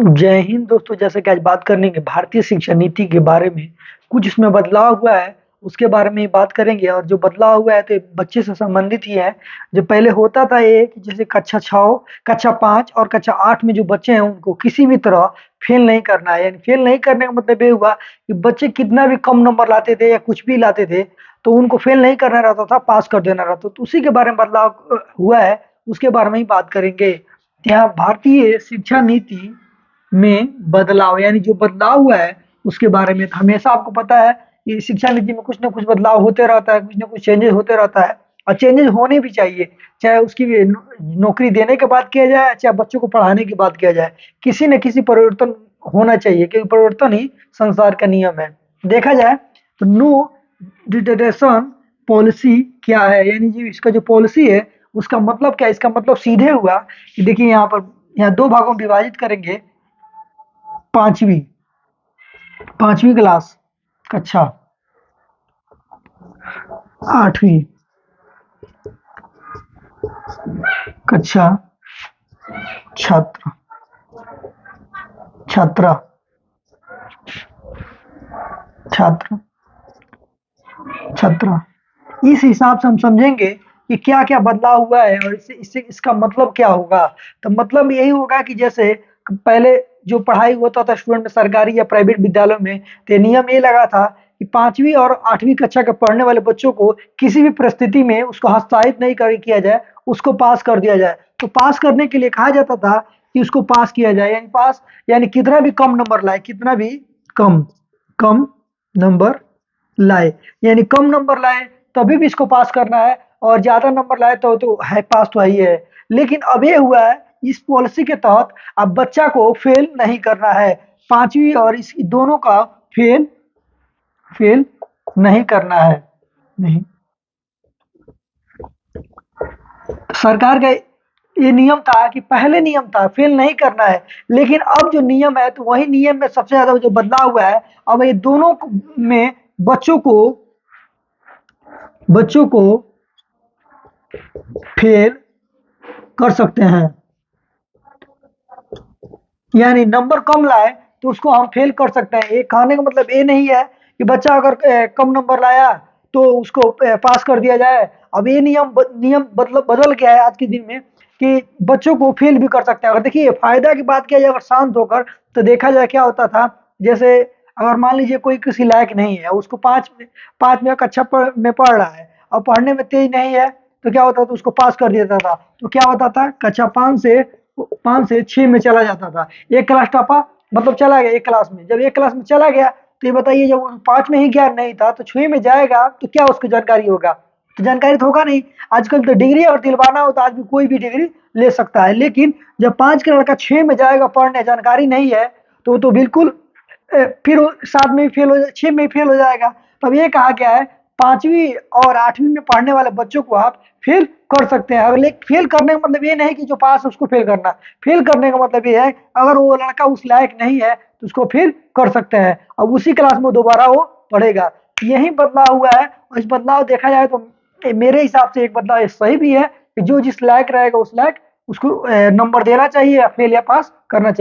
जय हिंद दोस्तों। जैसे कि आज बात करेंगे भारतीय शिक्षा नीति के बारे में। कुछ इसमें बदलाव हुआ है, उसके बारे में ही बात करेंगे। और जो बदलाव हुआ है तो ये बच्चे से संबंधित ही है। जो पहले होता था ये कि जैसे कक्षा 6, कक्षा 5 और कक्षा 8 में जो बच्चे हैं उनको किसी भी तरह फेल नहीं करना है। यानी फेल नहीं करने का मतलब ये हुआ कि बच्चे कितना भी कम नंबर लाते थे या कुछ भी लाते थे तो उनको फेल नहीं करना रहता था, पास कर देना रहता। तो उसी के बारे में बदलाव हुआ है, उसके बारे में ही बात करेंगे। यहाँ भारतीय शिक्षा नीति में बदलाव, यानी जो बदलाव हुआ है उसके बारे में। हमेशा आपको पता है कि शिक्षा नीति में कुछ ना कुछ बदलाव होते रहता है, कुछ ना कुछ चेंजेस होते रहता है और चेंजेस होने भी चाहिए। चाहे उसकी नौकरी देने के बाद किया जाए, चाहे बच्चों को पढ़ाने की बात किया जाए, किसी न किसी परिवर्तन होना चाहिए क्योंकि परिवर्तन ही संसार का नियम है। देखा जाए तो नो डिटेशन पॉलिसी क्या है, यानी जो इसका जो पॉलिसी है उसका मतलब क्या है। इसका मतलब सीधे हुआ कि देखिए यहाँ दो भागों में विभाजित करेंगे। पांचवी पांचवी क्लास, कक्षा 8वीं, कक्षा छात्र छात्रा छात्र छात्रा इस हिसाब से हम समझेंगे कि क्या क्या बदलाव हुआ है और इससे इससे इसका मतलब क्या होगा। तो मतलब यही होगा कि जैसे पहले जो पढ़ाई होता था स्टूडेंट में सरकारी या प्राइवेट विद्यालयों में, तो नियम ये लगा था कि 5वीं और 8वीं कक्षा के पढ़ने वाले बच्चों को किसी भी परिस्थिति में उसको हतोत्साहित नहीं किया जाए, उसको पास कर दिया जाए। तो पास करने के लिए कहा जाता था कि उसको पास किया जाए, यानी पास यानी कितना भी कम नंबर लाए, कितना भी कम कम नंबर लाए, यानी कम नंबर लाए तभी भी इसको पास करना है और ज्यादा नंबर लाए तो है पास तो ही है। लेकिन अब ये हुआ है इस पॉलिसी के तहत अब बच्चा को फेल नहीं करना है। 5वीं और इस दोनों का फेल फेल नहीं करना है। नहीं, सरकार का ये नियम था कि पहले नियम था फेल नहीं करना है, लेकिन अब जो नियम है तो वही नियम में सबसे ज्यादा जो बदलाव हुआ है। अब ये दोनों में बच्चों को फेल कर सकते हैं, यानी नंबर कम लाए तो उसको हम फेल कर सकते हैं। ये कहने का मतलब ये नहीं है कि बच्चा अगर कम नंबर लाया तो उसको पास कर दिया जाए। अब ये नियम बदल गया है आज के दिन में कि बच्चों को फेल भी कर सकते हैं। अगर देखिए फायदा की बात किया जाए अगर शांत होकर, तो देखा जाए क्या होता था। जैसे अगर मान लीजिए कोई किसी लायक नहीं है, उसको पाँच में कक्षा में पढ़ रहा है और पढ़ने में तेज नहीं है, तो क्या होता था उसको पास कर देता था। तो क्या होता था कक्षा 5 से 6 में चला जाता था। एक क्लास टपा मतलब चला गया एक क्लास में। जब एक क्लास में चला गया तो ये बताइए जब 5 में ही ज्ञान नहीं था तो 6 में जाएगा तो क्या उसको जानकारी होगा। तो जानकारी तो होगा नहीं। आजकल तो डिग्री अगर दिलवाना हो तो आदमी कोई भी डिग्री ले सकता है, लेकिन जब 5 का लड़का 6 में जाएगा पढ़ने, जानकारी नहीं है तो बिल्कुल फिर 7 में ही फेल हो जाए, 6 में ही फेल हो जाएगा। तब ये कहा गया है 5वीं और 8वीं में पढ़ने वाले बच्चों को आप फेल कर सकते हैं। अगर फेल करने का मतलब ये नहीं कि जो पास है उसको फेल करना। फेल करने का मतलब ये है अगर वो लड़का उस लायक नहीं है तो उसको फेल कर सकते हैं। अब उसी क्लास में दोबारा वो पढ़ेगा। यही बदलाव हुआ है और इस बदलाव देखा जाए तो मेरे हिसाब से एक बदलाव ये सही भी है कि जो जिस लायक रहेगा उस लायक उसको नंबर देना चाहिए या फेल या पास करना चाहिए।